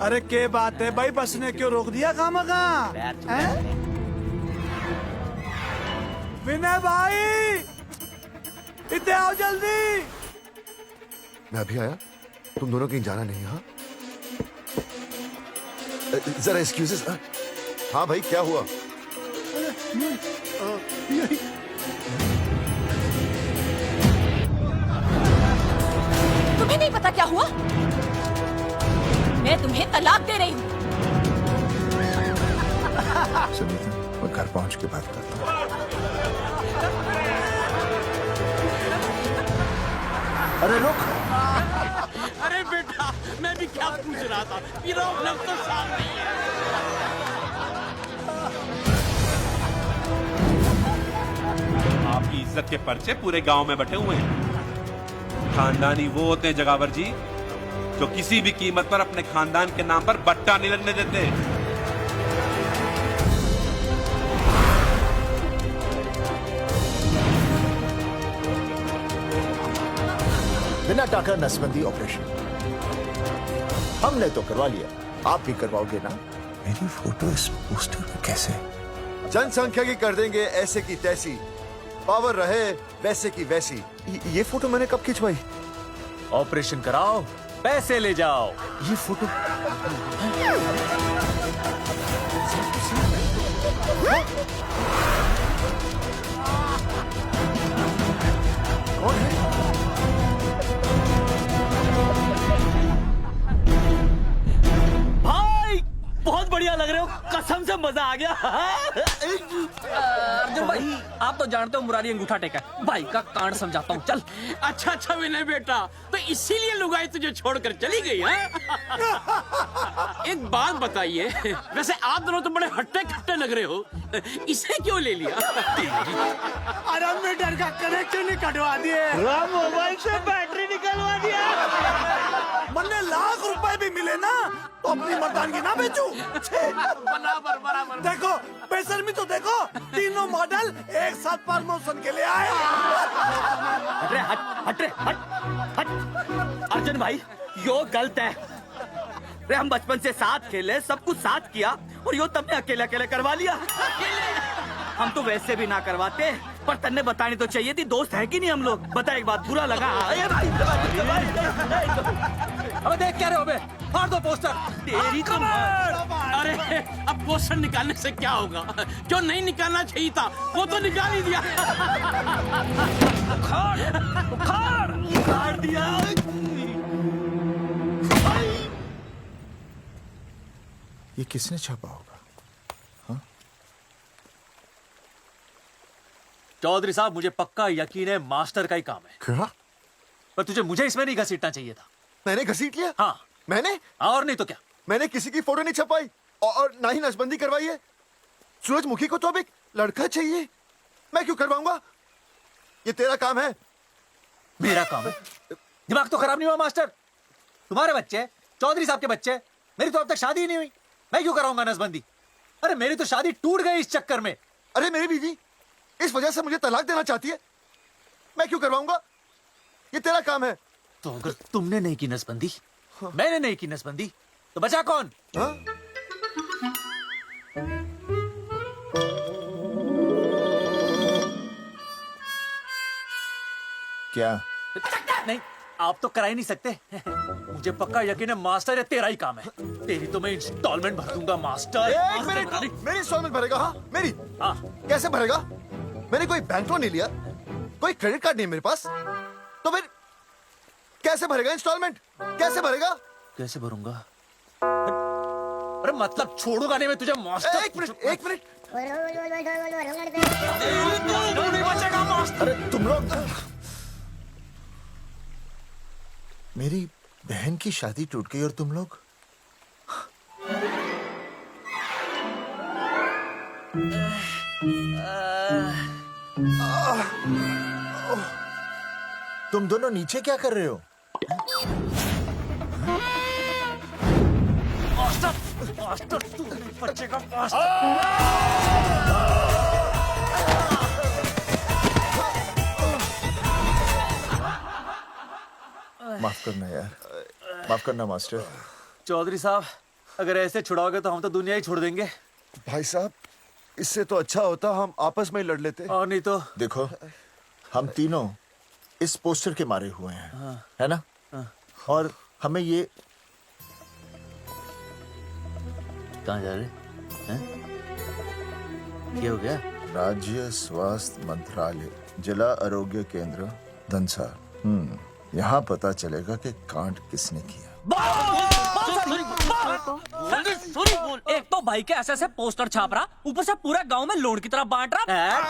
अरे के बात है भाई, बस ने क्यों रोक दिया खामखा? विनय भाई इतने आओ जल्दी। मैं अभी आया, तुम दोनों कहीं जाना नहीं। हाँ जरा एक्सक्यूजेस। हाँ भाई क्या हुआ? तुम्हें नहीं पता क्या हुआ? मैं तुम्हें तलाक दे रही हूँ। सुनीता, मैं घर पहुंच के बात करता हूँ। अरे रुक। अरे बेटा, मैं भी क्या पूछ रहा था, रोक तो सामने ही है। आपकी इज्जत के पर्चे पूरे गांव में बटे हुए हैं। खानदानी वो होते हैं जगावर जी जो किसी भी कीमत पर अपने खानदान के नाम पर बट्टा नहीं लगने देते। बिना टाका नसबंदी ऑपरेशन हमने तो करवा लिया, आप भी करवाओगे ना? मेरी फोटो इस पोस्टर में कैसे? जनसंख्या की कर देंगे ऐसे की तैसी, पावर रहे वैसे की वैसी। ये फोटो मैंने कब खिंचवाई? ऑपरेशन कराओ, पैसे ले जाओ। ये फोटो कौन है? भाई बहुत बढ़िया लग रहे हो, कसम से मजा आ गया। अर्जुन भाई, आप तो जानते हो मुरारी अंगूठा टेका है। भाई का कांड समझाता हूँ, चल। अच्छा अच्छा विनय बेटा, तो इसीलिए लुगाई तुझे छोड़कर चली गई है? एक बात बताइए, वैसे आप दोनों तो बड़े हट्टे कट्टे लग रहे हो, इसे क्यों ले लिया? अरे मीटर का कनेक्शन ही कटवा दिए, मोबाइल से बैटरी निकलवा दिया। मन्ने लाख रुपए भी मिले ना तो अपनी मर्दानगी ना बेचूं। बराबर बराबर। देखो बेशर्मी तो देखो, तीनों मॉडल एक साथ प्रमोशन के लिए आए। हट रे, हट रे, हट। अर्जुन भाई, यो गलत है। रे हम बचपन से साथ खेले, सब कुछ साथ किया, और यो तुमने अकेले अकेले करवा लिया। हम तो वैसे भी ना करवाते, पर तन्ने बतानी तो चाहिए थी, दोस्त है कि नहीं हम लोग? बता एक बात, बुरा लगा? अबे देख क्या रहे हो बे? फाड़ दो पोस्टर। तेरी तो अरे अब पोस्टर निकालने से क्या होगा? जो नहीं निकालना चाहिए था वो तो निकाल ही दिया। उखाड़ दिया। ये किसने छापा होगा? चौधरी साहब, मुझे पक्का यकीन है मास्टर का ही काम है। क्या? पर तुझे मुझे इसमें नहीं घसीटना चाहिए था। मैंने घसीट लिया? हाँ, मैंने और नहीं तो क्या? मैंने किसी की फोटो नहीं छपाई और ना ही नसबंदी करवाई है। सूरजमुखी को तो अब एक लड़का चाहिए, मैं क्यों करवाऊंगा? ये तेरा काम है। मेरा काम है? दिमाग तो खराब नहीं हुआ मास्टर? तुम्हारे बच्चे, चौधरी साहब के बच्चे, मेरी तो अब तक शादी ही नहीं हुई, मैं क्यों कराऊंगा नसबंदी? अरे मेरी तो शादी टूट गई इस चक्कर में। अरे मेरी बीवी इस वजह से मुझे तलाक देना चाहती है, मैं क्यों करवाऊंगा? ये तेरा काम है। तो अगर तुमने नहीं की नसबंदी, मैंने नहीं की नसबंदी, तो बचा कौन? हाँ? क्या? नहीं, आप तो करा ही नहीं सकते। मुझे पक्का यकीन है मास्टर, ये तेरा ही काम है। तेरी तो मैं इंस्टॉलमेंट भर दूंगा मास्टर। एक मिनट, मेरी इंस्टॉलमेंट भरेगा? हाँ मेरी। हाँ, कैसे भरेगा? मैंने कोई बैंक लोन नहीं लिया, कोई क्रेडिट कार्ड नहीं मेरे पास, तो फिर कैसे भरेगा इंस्टॉलमेंट? कैसे भरेगा? कैसे भरूंगा? अरे मतलब छोड़ूंगा नहीं मैं तुझे मास्टर। एक मिनट, एक मिनट। नहीं बचेगा मास्टर। अरे तुम लोग, मेरी बहन की शादी टूट गई और तुम लोग? तुम दोनों नीचे क्या कर रहे हो? मास्टर, मास्टर तू नहीं बचेगा मास्टर। माफ करना यार, माफ करना मास्टर। चौधरी साहब, अगर ऐसे छुड़ाओगे तो हम तो दुनिया ही छोड़ देंगे। भाई साहब, इससे तो अच्छा होता हम आपस में ही लड़ लेते। और नहीं तो। देखो, हम तीनों इस पोस्टर के मारे हुए हैं, है ना? और हमें ये कहाँ जा रहे हैं? क्या हो गया? राज्य स्वास्थ्य मंत्रालय, जिला आरोग्य केंद्र धनसार। यहाँ पता चलेगा कि कांड किसने किया। सॉरी बोल। एक तो भाई के ऐसे पोस्टर छाप रहा, ऊपर से पूरा गांव में लोन की तरह बांट रहा।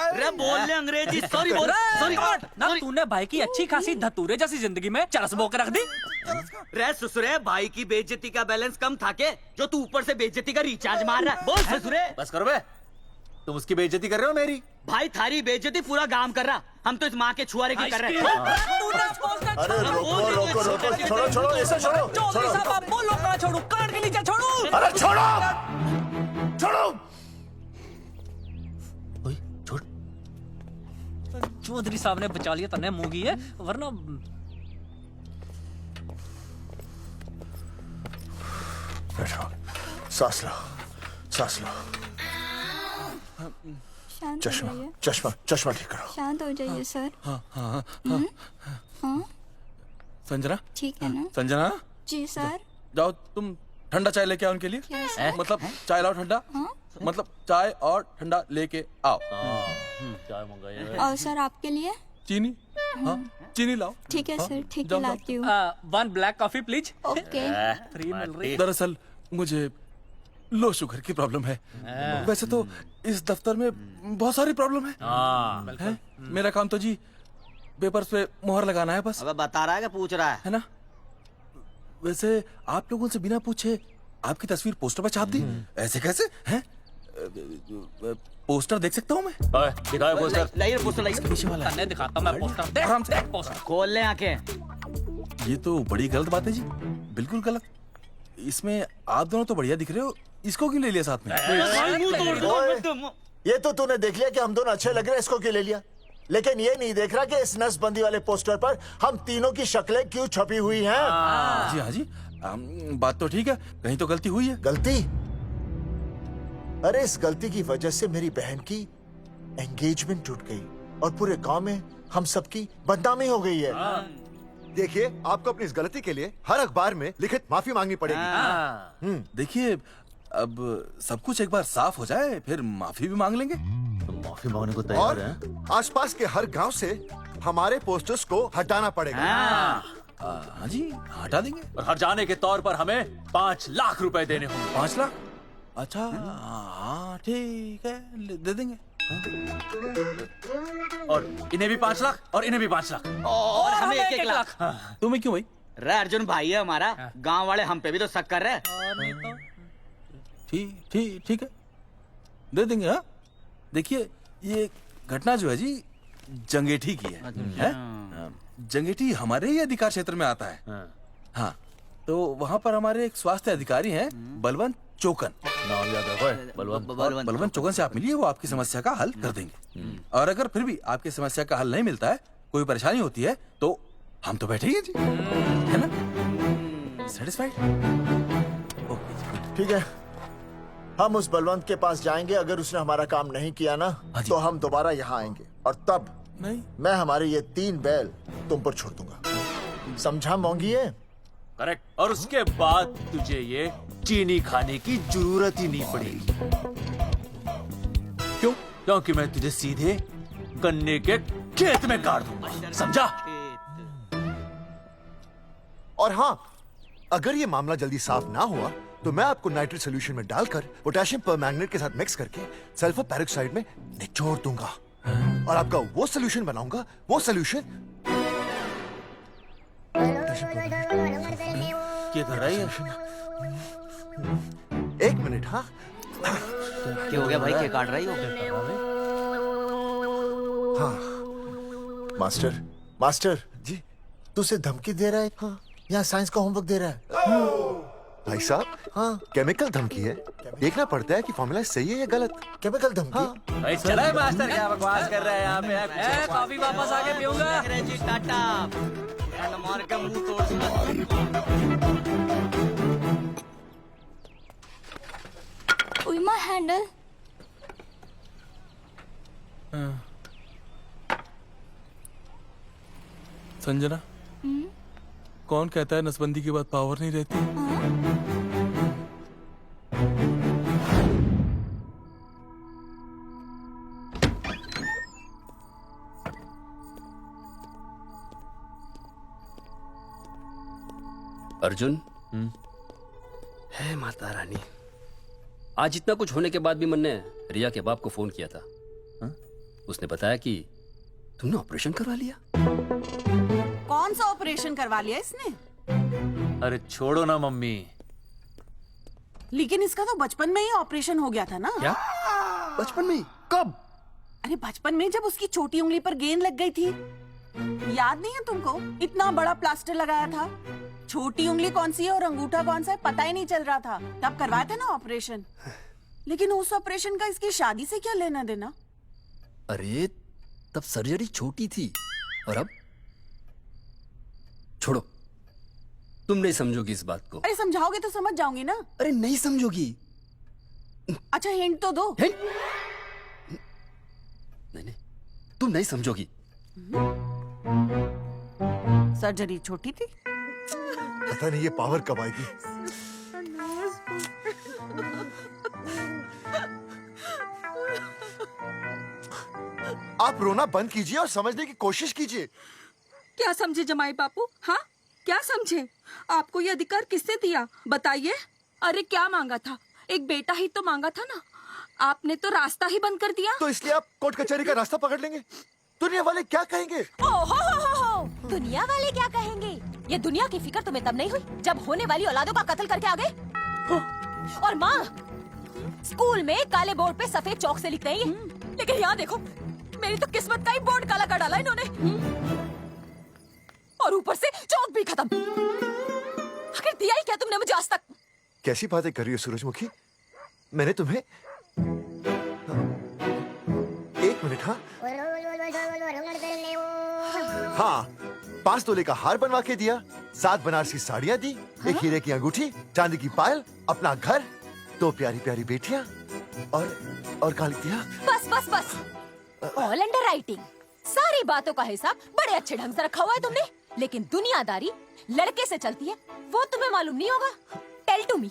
अरे बोल ले अंग्रेजी। सॉरी बोल। सॉरी ना, तूने भाई की अच्छी खासी धतूरे जैसी जिंदगी में चरस बो के रख दी। रे ससुरे, भाई की बेइज्जती का बैलेंस कम था के जो तू ऊपर से बेइज्जती का रिचार्ज मार रहा है। बोल ससुरे। बस करो बे, तुम उसकी बेइज्जती कर रहे हो मेरी। भाई थारी बेइज्जती पूरा गांव कर रहा, हम तो इस माँ के छुआरे की कर रहे हैं। अरे रोको रोको रोको, छोड़ो छोड़ो, ऐसे छोड़ो छोड़ो। बोलो कहाँ छोड़ू? कान के नीचे छोड़ू? अरे छोड़ो छोड़ो। ओए, छोड़। चौधरी साहब ने बचा लिया, तन्ने मूंगी है, वरना बैठो, सांस लो, सांस लो। शांत हो चश्मा जाइए, चश्मा चश्मा ठीक करो। शांत हो जाइए सर। हाँ हाँ संजना, ठीक है ना? संजना जी सर। जाओ तुम ठंडा चाय लेके आओ उनके लिए। क्या सर? मतलब चाय लाओ ठंडा। मतलब चाय और ठंडा लेके आओ। क्या मंगाया? और सर आपके लिए? चीनी, हाँ चीनी लाओ। ठीक है सर, ठीक है, जाओ, लाती हूँ। 1 black coffee please. Okay. Free मिल रही। दरअसल मुझे लो शुगर की प्रॉब्लम है। वैसे तो इस दफ्तर में बहुत सारी प्रॉब्लम है। मेरा काम तो जी पेपर्स पे मोहर लगाना है बस। अब बता रहा है कि पूछ रहा है ना? वैसे आप लोगों से बिना पूछे आपकी तस्वीर पोस्टर पर छाप दी, ऐसे कैसे हैं? पोस्टर देख सकता हूँ मैं? दिखाओ पोस्टर। लाइए पोस्टर लाइए। पीछे वाला तन्ने दिखाता मैं पोस्टर। देख आराम से। देख पोस्टर। खोल ले आंखें। ये तो बड़ी गलत बात है जी, बिल्कुल गलत। इसमें आप दोनों तो बढ़िया दिख रहे हो, इसको क्यों ले लिया साथ में? ये तो तूने देख लिया कि हम दोनों अच्छे लग रहे हैं, इसको क्यों ले लिया? लेकिन ये नहीं देख रहा कि इस नसबंदी वाले पोस्टर पर हम तीनों की शक्लें क्यों छपी हुई हैं। जी हाँ जी, बात तो ठीक है, कहीं तो गलती हुई है। गलती? अरे इस गलती की वजह से मेरी बहन की एंगेजमेंट टूट गई और पूरे गांव में हम सबकी बदनामी हो गई है। देखिए, आपको अपनी इस गलती के लिए हर अखबार में लिखित माफी मांगनी पड़ेगी। देखिए, अब सब कुछ एक बार साफ हो जाए फिर माफी भी मांग लेंगे। तुम माफी मांगने को और तैयार हैं? आसपास के हर गांव से हमारे पोस्टर्स को हटाना पड़ेगा। हाँ जी, हटा देंगे। और हर जाने के तौर पर हमें 5 लाख रुपए देने होंगे। 5 लाख? अच्छा हाँ ठीक है, दे देंगे। और इन्हें भी 5 लाख और इन्हें भी 5 लाख। और हमें 1-1 लाख। तुम्हें क्यों भाई? रे अर्जुन भाई है हमारा, गांव वाले हम पे भी तो शक कर रहे हैं। ठीक है, दे देंगे। हाँ देखिए, ये घटना जो है जी जंगेठी की है? जंगेठी हमारे ही अधिकार क्षेत्र में आता है। हाँ, तो वहाँ पर हमारे एक स्वास्थ्य अधिकारी हैं, बलवंत चौकन। नाम याद रखो, बलवंत चौकन से आप मिलिए, वो आपकी समस्या का हल कर देंगे। और अगर फिर भी आपकी समस्या का हल नहीं मिलता है, कोई परेशानी होती है, तो हम तो बैठे ही हैं जी, है ना? सेटिस्फाइड? ठीक है, हम उस बलवंत के पास जाएंगे। अगर उसने हमारा काम नहीं किया ना, तो हम दोबारा यहाँ आएंगे और तब नहीं, मैं हमारे ये 3 बैल तुम पर छोड़ दूंगा। समझा मोंगी है? करेक्ट। और उसके बाद तुझे ये चीनी खाने की जरूरत ही नहीं पड़ेगी। क्यों? क्योंकि मैं तुझे सीधे गन्ने के खेत में गाड़ दूंगा, समझा? और हाँ, अगर ये मामला जल्दी साफ ना हुआ तो मैं आपको नाइट्रेट सोल्यूशन में डालकर पोटेशियम परमैंगनेट के साथ मिक्स करके सल्फर पेरोक्साइड में निचोड़ दूंगा और आपका वो सोल्यूशन बनाऊंगा, वो सोल्यूशन। क्या कर रहा है? 1 मिनट। हाँ, क्या हो गया भाई, क्या काट रही हो? मास्टर, मास्टर जी। तू उसे धमकी दे रहा है? हाँ। यहाँ साइंस का होमवर्क दे रहा है। भाई साहब, हाँ, केमिकल धमकी है, देखना पड़ता है कि फॉर्मूला सही है या गलत। केमिकल धमकी? हाँ। भाई चला है मास्टर, क्या बकवास कर रहा है यहाँ पे? कॉफी वापस आके पीऊंगा। अंग्रेजी टाटा मार के मुंह तोड़। With my handle. संजना, कौन कहता है नसबंदी के बाद पावर नहीं रहती? अर्जुन, है माता रानी, आज इतना कुछ होने के बाद भी मन ने रिया के बाप को फोन किया था। उसने बताया कि तुमने ऑपरेशन करवा लिया। कौन सा ऑपरेशन करवा लिया इसने? अरे छोड़ो ना मम्मी। लेकिन इसका तो बचपन में ही ऑपरेशन हो गया था ना। क्या? बचपन में? कब? अरे बचपन में जब उसकी छोटी उंगली पर गेंद लग गई थी, याद नहीं है तुमको? इतना बड़ा प्लास्टर लगाया था। छोटी उंगली कौन सी है और अंगूठा कौन सा है पता ही नहीं चल रहा था। तब करवाए थे ना ऑपरेशन। लेकिन उस ऑपरेशन का इसकी शादी से क्या लेना देना? अरे तब सर्जरी छोटी थी और अब? छोड़ो, तुम नहीं समझोगी इस बात को। अरे समझाओगे तो समझ जाऊंगी ना। अरे नहीं समझोगी। अच्छा हिंट तो दो। हिंट? नहीं, तुम नहीं समझोगी। सर्जरी छोटी थी। पता नहीं ये पावर कब आएगी। आप रोना बंद कीजिए और समझने की कोशिश कीजिए। क्या समझे जमाई बापू? हाँ, क्या समझे? आपको ये अधिकार किसने दिया बताइए? अरे क्या मांगा था? एक बेटा ही तो मांगा था ना। आपने तो रास्ता ही बंद कर दिया। तो इसलिए आप कोर्ट कचहरी का रास्ता पकड़ लेंगे। दुनिया वाले क्या कहेंगे? हो। दुनिया वाले क्या कहेंगे? ये दुनिया की फिक्र तुम्हें तब नहीं हुई जब होने वाली औलादों का कत्ल करके आ गए। और माँ स्कूल में काले बोर्ड पे सफेद चौक से लिख रही है, लेकिन यहाँ देखो मेरी तो किस्मत का ही बोर्ड काला कर डाला इन्होंने। और ऊपर से चौक भी खत्म। आखिर दिया ही क्या तुमने मुझे आज तक? कैसी बातें कर रही हो सूरजमुखी? मैंने तुम्हें एक मिनट। हाँ 5 तोले का हार बनवा के दिया, 7 बनारसी साड़ियाँ दी, एक हीरे की अंगूठी, चांदी की पायल, अपना घर, 2 प्यारी प्यारी बेटियाँ और कहा लिख दिया? बस ऑल अंडर राइटिंग। सारी बातों का हिसाब बड़े अच्छे ढंग से रखा हुआ है तुमने, लेकिन दुनियादारी लड़के से चलती है वो तुम्हें मालूम नहीं होगा। टेल टू मी,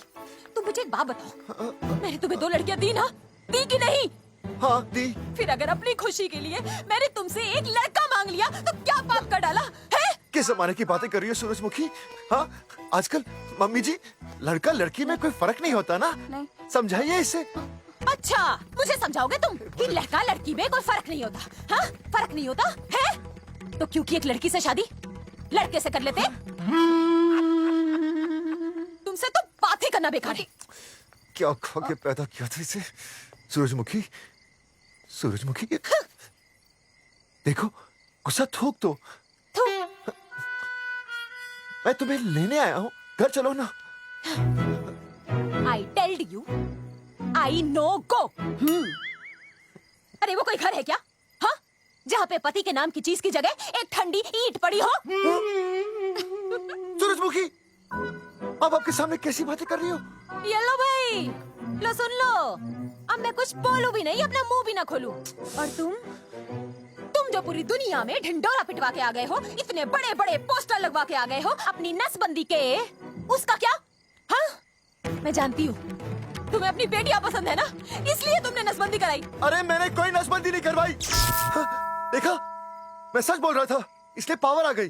तुम मुझे एक बात बताओ, मैंने तुम्हें 2 लड़कियां दी ना? दी कि नहीं? हाँ दी। फिर अगर अपनी खुशी के लिए मैंने तुमसे एक लड़का मांग लिया तो क्या पाप कर डाला है? किस जमाने की बातें कर रही हो सूरजमुखी? हाँ आजकल मम्मी जी लड़का लड़की में कोई फर्क नहीं होता ना। नहीं। समझाइए इसे। अच्छा मुझे समझाओगे तुम कि लड़का लड़की में कोई फर्क नहीं होता? हाँ फर्क नहीं होता है तो क्योंकि एक लड़की से शादी लड़के से कर लेते? तुमसे तो बात ही करना बेकार है। क्या खा के पैदा किया था इसे? सूरजमुखी देखो गुस्सा थूक दो। मैं तुम्हें लेने आया हूँ, घर चलो ना। I told you, I know go। अरे वो कोई घर है क्या? हाँ जहाँ पे पति के नाम की चीज की जगह एक ठंडी ईंट पड़ी हो। सूरजमुखी अब आपके सामने कैसी बातें कर रही हो? ये लो भाई, लो सुन लो, अब मैं कुछ बोलूं भी नहीं, अपना मुंह भी ना खोलूं। और तुम जो पूरी दुनिया में ढिंडोरा पिटवा के आ गए हो, इतने बड़े बड़े पोस्टर लगवा के आ गए हो अपनी नसबंदी के, उसका क्या? हाँ मैं जानती हूँ तुम्हें अपनी बेटियां पसंद है ना, इसलिए तुमने नसबंदी कराई। अरे मैंने कोई नसबंदी नहीं करवाई। देखा मैं सच बोल रहा था, इसलिए पावर आ गई।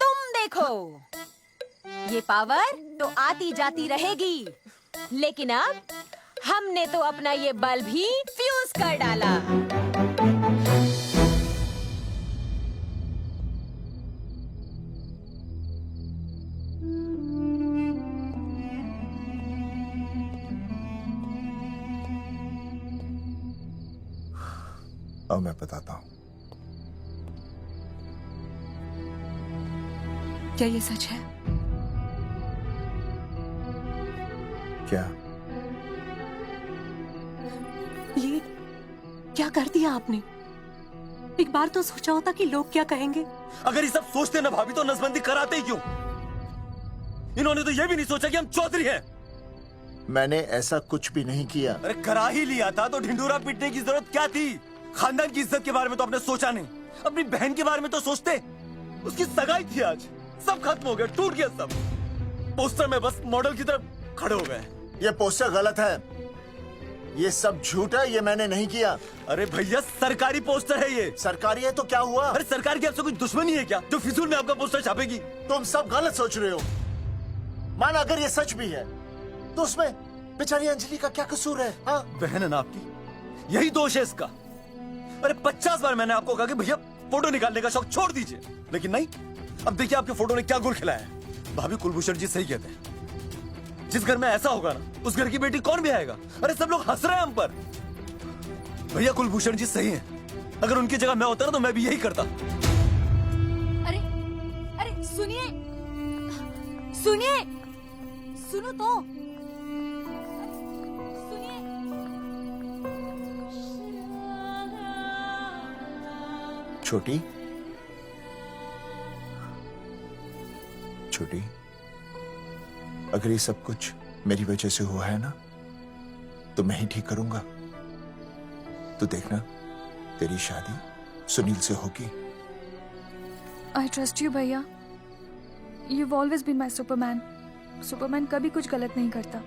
तुम देखो ये पावर तो आती जाती रहेगी, लेकिन अब हमने तो अपना ये बल्ब ही फ्यूज कर डाला। अब मैं बताता हूँ। क्या ये सच है? क्या? ये क्या कर दिया आपने? एक बार तो सोचा होता कि लोग क्या कहेंगे। अगर ये सब सोचते ना भाभी तो नसबंदी कराते ही क्यों? इन्होंने तो ये भी नहीं सोचा कि हम चौधरी हैं। मैंने ऐसा कुछ भी नहीं किया। अरे करा ही लिया था तो ढिंडोरा पीटने की जरूरत क्या थी? खानदान की इज्जत के बारे में तो आपने सोचा नहीं, अपनी बहन के बारे में तो सोचते। उसकी सगाई थी आज, सब खत्म हो गया, टूट गया सब। पोस्टर में बस मॉडल की तरफ खड़े हो गए। ये पोस्टर गलत है, ये सब झूठ है, ये मैंने नहीं किया। अरे भैया सरकारी पोस्टर है ये। सरकारी है तो क्या हुआ? अरे सरकार की आपसे कोई दुश्मनी है क्या जो फिजूल में आपका पोस्टर छापेगी? तुम सब गलत सोच रहे हो। मान अगर ये सच भी है तो उसमें बेचारी अंजलि का क्या कसूर है? हाँ? बहन है ना आपकी, यही दोष है इसका। अरे 50 बार मैंने आपको कहा कि भैया फोटो निकालने का शौक छोड़ दीजिए, लेकिन नहीं। अब देखिए आपके फोटो ने क्या गुल खिलाया है। भाभी कुलभूषण जी सही कहते हैं, जिस घर में ऐसा होगा ना उस घर की बेटी कौन भी आएगा। अरे सब लोग हंस रहे हैं हम पर। भैया कुलभूषण जी सही हैं, अगर उनकी जगह मैं होता ना तो मैं भी यही करता। अरे अरे सुनिए सुनिए, सुनो तो सुनिए। छोटी छोटी, अगर ये सब कुछ मेरी वजह से हुआ है ना तो मैं ही ठीक करूंगा। तो देखना तेरी शादी सुनील से होगी। आई ट्रस्ट यू भैया, you've always been my Superman. Superman कभी कुछ गलत नहीं करता।